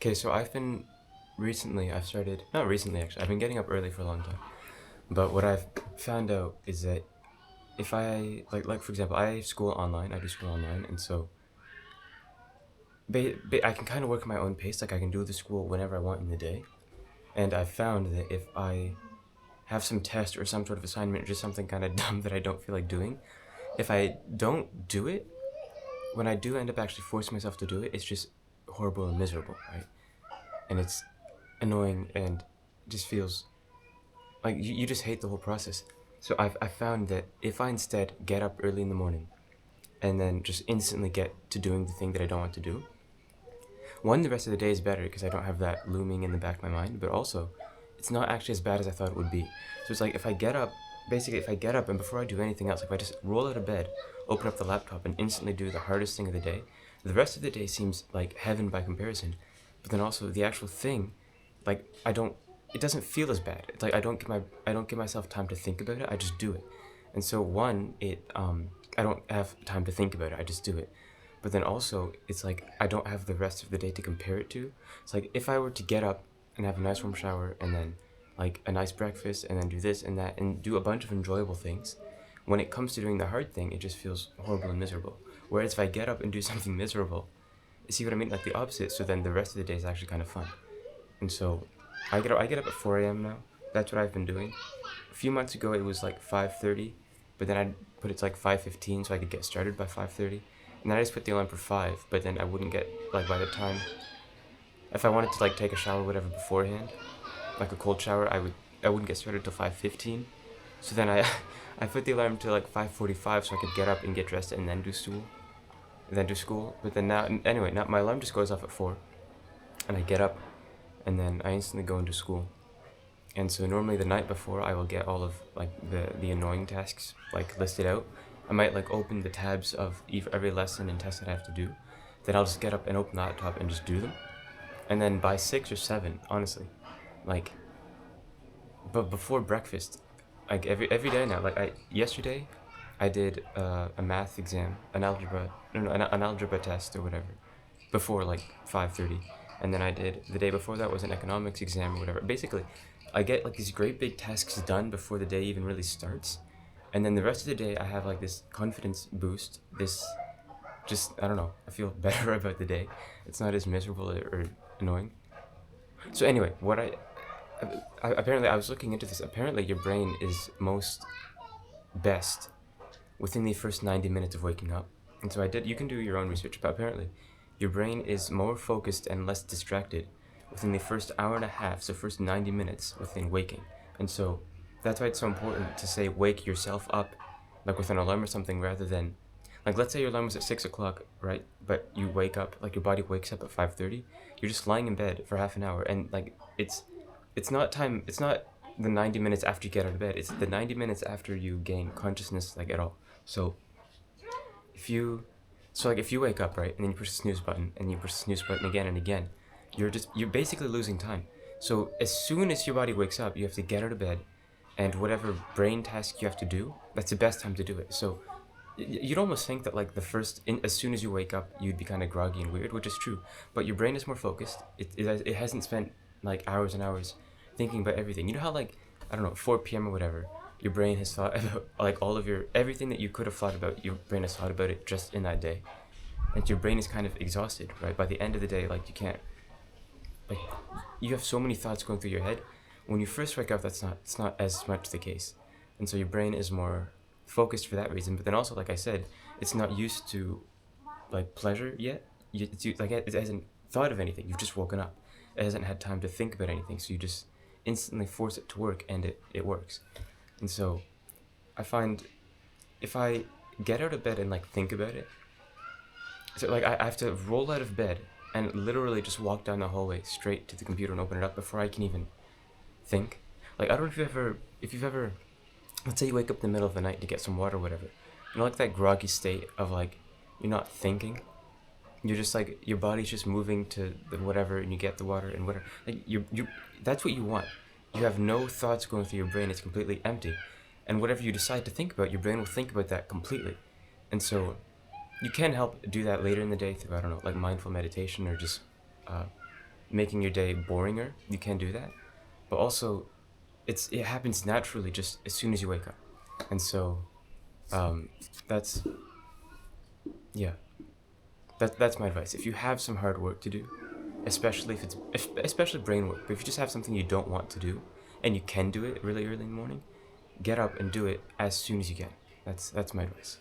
Okay, so not recently actually, I've been getting up early for a long time. But what I've found out is that if like for example, I do school online, and so I can kind of work at my own pace, like I can do the school whenever I want in the day. And I've found that if I have some test or some sort of assignment or just something kind of dumb that I don't feel like doing, if I don't do it, when I do end up actually forcing myself to do it, it's just horrible and miserable, right? And it's annoying and just feels like you just hate the whole process. So I've found that if I instead get up early in the morning and then just instantly get to doing the thing that I don't want to do, one, the rest of the day is better because I don't have that looming in the back of my mind, but also it's not actually as bad as I thought it would be. So it's like if I get up and before I do anything else, if I just roll out of bed, open up the laptop and instantly do the hardest thing of the day, the rest of the day seems like heaven by comparison. But then also the actual thing, like it doesn't feel as bad. It's like I don't give myself time to think about it. I just do it. And so one, I don't have time to think about it. I just do it. But then also it's like I don't have the rest of the day to compare it to. It's like if I were to get up and have a nice warm shower and then like a nice breakfast and then do this and that and do a bunch of enjoyable things, when it comes to doing the hard thing, it just feels horrible and miserable. Whereas if I get up and do something miserable, see what I mean? Like the opposite. So then the rest of the day is actually kind of fun. And so I get up at 4 a.m. now. That's what I've been doing. A few months ago it was like 5:30, but then I'd put it to like 5:15 so I could get started by 5:30. And then I just put the alarm for 5, but then I wouldn't get, like, by the time, if I wanted to like take a shower or whatever beforehand, like a cold shower, I wouldn't get started till 5:15. So then I put the alarm to like 5:45 so I could get up and get dressed and then do school. But then now my alarm just goes off at 4, and I get up, and then I instantly go into school. And so normally the night before I will get all of like the annoying tasks like listed out. I might like open the tabs of every lesson and test that I have to do. Then I'll just get up and open the laptop and just do them. And then by 6 or 7, honestly, like, but before breakfast, like every day now, like yesterday I did a math exam, an algebra test or whatever, before like 5:30, and then I did the day before that was an economics exam or whatever. Basically, I get like these great big tasks done before the day even really starts, and then the rest of the day I have like this confidence boost. I don't know. I feel better about the day. It's not as miserable or annoying. So anyway, apparently I was looking into this. Apparently your brain is most best within the first 90 minutes of waking up. And so you can do your own research, but apparently your brain is more focused and less distracted within the first hour and a half, so first 90 minutes within waking. And so that's why it's so important to say wake yourself up, like with an alarm or something, rather than, like let's say your alarm was at 6 o'clock, right? But you wake up, like your body wakes up at 5:30, you're just lying in bed for half an hour, and like it's not the 90 minutes after you get out of bed, it's the 90 minutes after you gain consciousness, like at all. So if you wake up, right, and then you push the snooze button and you push the snooze button again and again, you're basically losing time. So as soon as your body wakes up, you have to get out of bed, and whatever brain task you have to do, that's the best time to do it. So you'd almost think that like as soon as you wake up, you'd be kind of groggy and weird, which is true. But your brain is more focused. It hasn't spent like hours and hours thinking about everything. You know how like, I don't know, 4 p.m. or whatever, your brain has thought about like all of everything that you could have thought about, your brain has thought about it just in that day. And your brain is kind of exhausted, right? By the end of the day, like you can't, like you have so many thoughts going through your head. When you first wake up, it's not as much the case. And so your brain is more focused for that reason. But then also, like I said, it's not used to like pleasure yet. It hasn't thought of anything. You've just woken up. It hasn't had time to think about anything. So you just instantly force it to work, and it works. And so I find if I get out of bed and like think about it, so like I have to roll out of bed and literally just walk down the hallway straight to the computer and open it up before I can even think. Like I don't know if you've ever, let's say you wake up in the middle of the night to get some water or whatever. You know, like that groggy state of like you're not thinking. You're just like your body's just moving to the whatever, and you get the water and whatever. Like you that's what you want. You have no thoughts going through your brain. It's completely empty. And whatever you decide to think about, your brain will think about that completely. And so you can help do that later in the day through, I don't know, like mindful meditation or just making your day boringer, you can do that. But also, it happens naturally just as soon as you wake up. And so, that's, yeah, that's my advice. If you have some hard work to do, especially especially brain work, but if you just have something you don't want to do, and you can do it really early in the morning, get up and do it as soon as you can. That's my advice.